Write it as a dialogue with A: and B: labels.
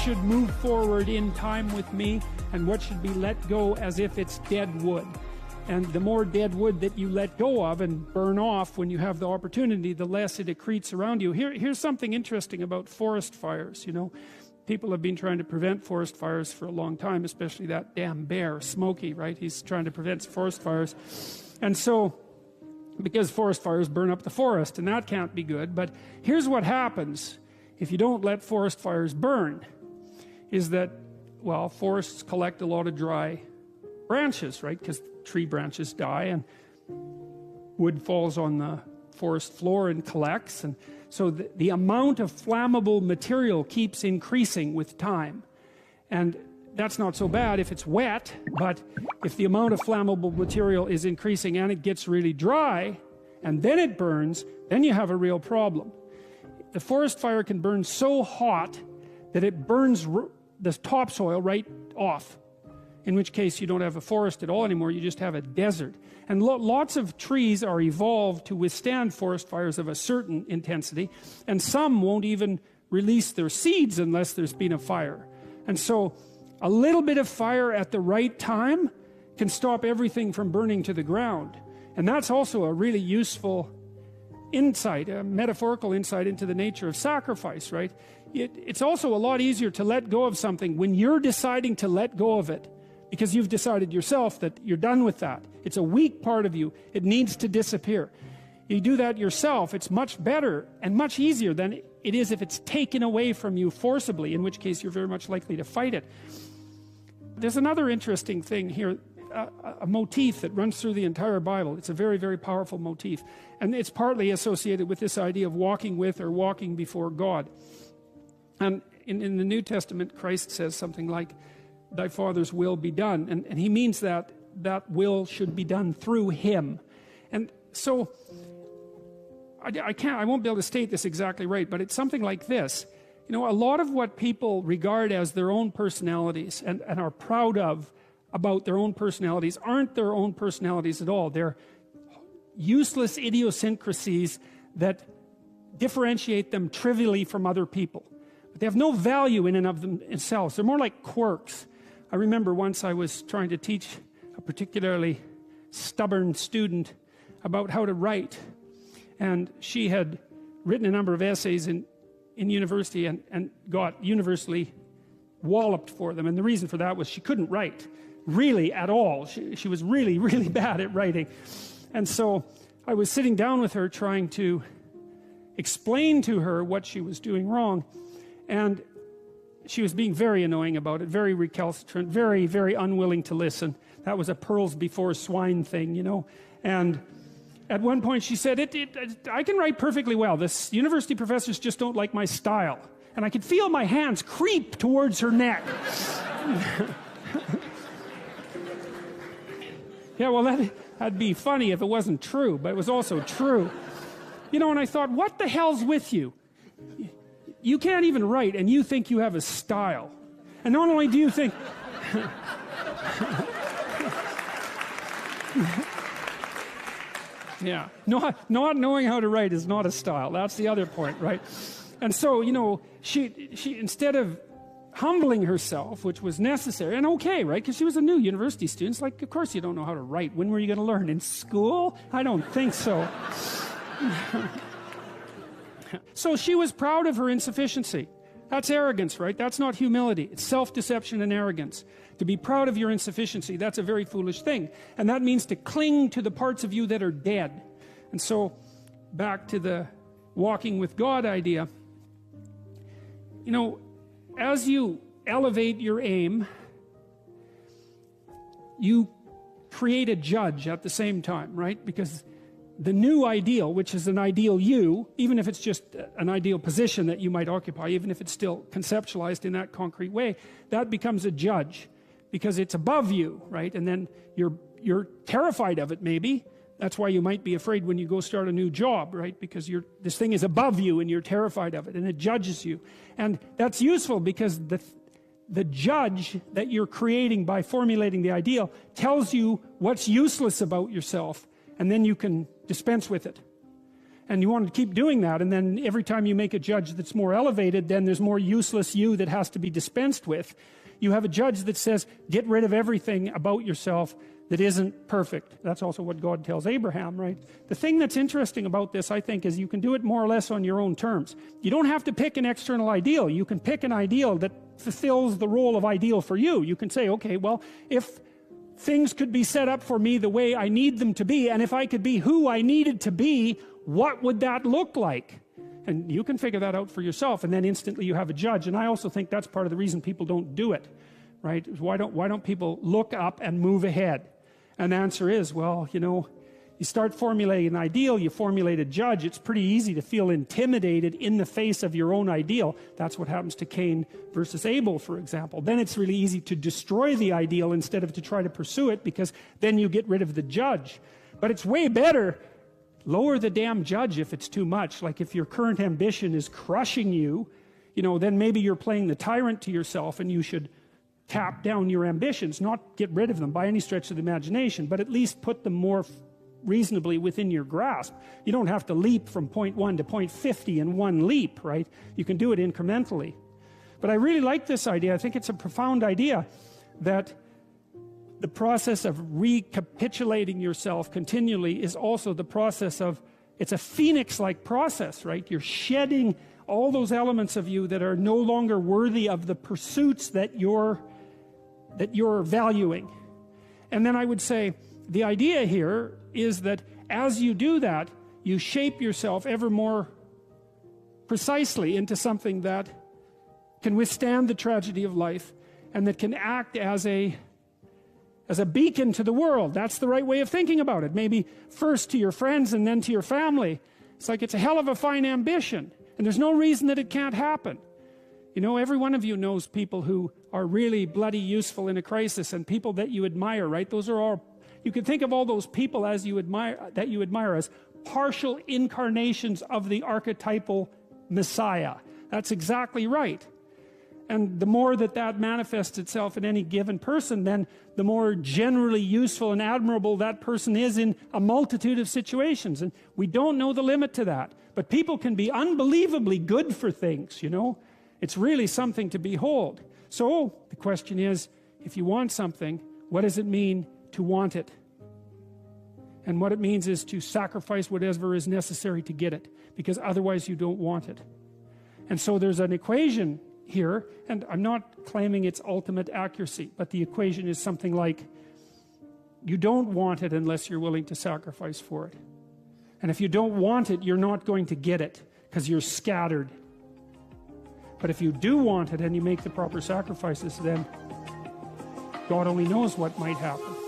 A: should move forward in time with me, and what should be let go as if it's dead wood. And the more dead wood that you let go of and burn off when you have the opportunity, the less it accretes around you. Here's something interesting about forest fires. You know, people have been trying to prevent forest fires for a long time, especially that damn bear, Smokey, right? He's trying to prevent forest fires. And so, because forest fires burn up the forest, and that can't be good. But here's what happens if you don't let forest fires burn, is that, well, forests collect a lot of dry branches, right? Because tree branches die and wood falls on the forest floor and collects, and so the amount of flammable material keeps increasing with time. And that's not so bad if it's wet, but if the amount of flammable material is increasing and it gets really dry and then it burns, then you have a real problem. The forest fire can burn so hot that it burns the topsoil right off, in which case you don't have a forest at all anymore, you just have a desert. And lots of trees are evolved to withstand forest fires of a certain intensity, and some won't even release their seeds unless there's been a fire. And so a little bit of fire at the right time can stop everything from burning to the ground. And that's also a really useful insight, a metaphorical insight into the nature of sacrifice, right? It's also a lot easier to let go of something when you're deciding to let go of it, because you've decided yourself that you're done with that. It's a weak part of you. It needs to disappear. You do that yourself, it's much better and much easier than it is if it's taken away from you forcibly, in which case you're very much likely to fight it. There's another interesting thing here, a motif that runs through the entire Bible. It's a very, very powerful motif. And it's partly associated with this idea of walking with or walking before God. And in the New Testament, Christ says something like, thy Father's will be done. And he means that that will should be done through him. And so, I won't be able to state this exactly right, but it's something like this. You know, a lot of what people regard as their own personalities and are proud of about their own personalities aren't their own personalities at all. They're useless idiosyncrasies that differentiate them trivially from other people. But they have no value in and of themselves. They're more like quirks. I remember once I was trying to teach a particularly stubborn student about how to write. And she had written a number of essays in university and got universally walloped for them. And the reason for that was she couldn't write, really, at all. She was really, really bad at writing. And so I was sitting down with her trying to explain to her what she was doing wrong. And she was being very annoying about it, very recalcitrant, very, very unwilling to listen. That was a pearls before swine thing, you know. And at one point she said, I can write perfectly well. This university professors just don't like my style. And I could feel my hands creep towards her neck. Yeah, well, that'd be funny if it wasn't true, but it was also true. You know, and I thought, what the hell's with you? You can't even write, and you think you have a style. And not only do you think... Yeah, not knowing how to write is not a style. That's the other point, right? And so, you know, she instead of humbling herself, which was necessary and okay, right? Because she was a new university student. It's like, of course you don't know how to write. When were you going to learn? In school? I don't think so. So she was proud of her insufficiency. That's arrogance, right? That's not humility. It's self-deception and arrogance. To be proud of your insufficiency, that's a very foolish thing. And that means to cling to the parts of you that are dead. And so, back to the walking with God idea. You know, as you elevate your aim, you create a judge at the same time, right? Because the new ideal, which is an ideal you, even if it's just an ideal position that you might occupy, even if it's still conceptualized in that concrete way, that becomes a judge because it's above you, right? And then you're terrified of it, maybe. That's why you might be afraid when you go start a new job, right? Because this thing is above you and you're terrified of it and it judges you. And that's useful because the judge that you're creating by formulating the ideal tells you what's useless about yourself, and then you can dispense with it. And you want to keep doing that, and then every time you make a judge that's more elevated, then there's more useless you that has to be dispensed with. You have a judge that says, get rid of everything about yourself that isn't perfect. That's also what God tells Abraham, right? The thing that's interesting about this, I think, is you can do it more or less on your own terms. You don't have to pick an external ideal. You can pick an ideal that fulfills the role of ideal for you. You can say, okay, well, if things could be set up for me the way I need them to be, and if I could be who I needed to be, what would that look like? And you can figure that out for yourself, and then instantly you have a judge. And I also think that's part of the reason people don't do it, right? Why don't people look up and move ahead? And the answer is, well, you know, you start formulating an ideal, you formulate a judge, it's pretty easy to feel intimidated in the face of your own ideal. That's what happens to Cain versus Abel, for example. Then it's really easy to destroy the ideal instead of to try to pursue it, because then you get rid of the judge. But it's way better, lower the damn judge if it's too much. Like if your current ambition is crushing you, you know, then maybe you're playing the tyrant to yourself, and you should tap down your ambitions, not get rid of them by any stretch of the imagination, but at least put them more reasonably within your grasp. You don't have to leap from point 1 to point 50 in one leap, right? You can do it incrementally. But I really like this idea. I think it's a profound idea that the process of recapitulating yourself continually is also the process of, it's a phoenix-like process, right? You're shedding all those elements of you that are no longer worthy of the pursuits that you're valuing. And then I would say the idea here is that as you do that, you shape yourself ever more precisely into something that can withstand the tragedy of life and that can act as a beacon to the world. That's the right way of thinking about it. Maybe first to your friends and then to your family. It's like, it's a hell of a fine ambition, and there's no reason that it can't happen. You know, every one of you knows people who are really bloody useful in a crisis, and people that you admire, right? Those are all, you can think of all those people as you admire, that you admire as partial incarnations of the archetypal Messiah. That's exactly right. And the more that that manifests itself in any given person, then the more generally useful and admirable that person is in a multitude of situations. And we don't know the limit to that. But people can be unbelievably good for things, you know. It's really something to behold. So the question is, if you want something, what does it mean to want it? And what it means is to sacrifice whatever is necessary to get it, because otherwise you don't want it. And so there's an equation here, and I'm not claiming its ultimate accuracy, but the equation is something like, you don't want it unless you're willing to sacrifice for it. And if you don't want it, you're not going to get it, because you're scattered. But if you do want it and you make the proper sacrifices, then God only knows what might happen.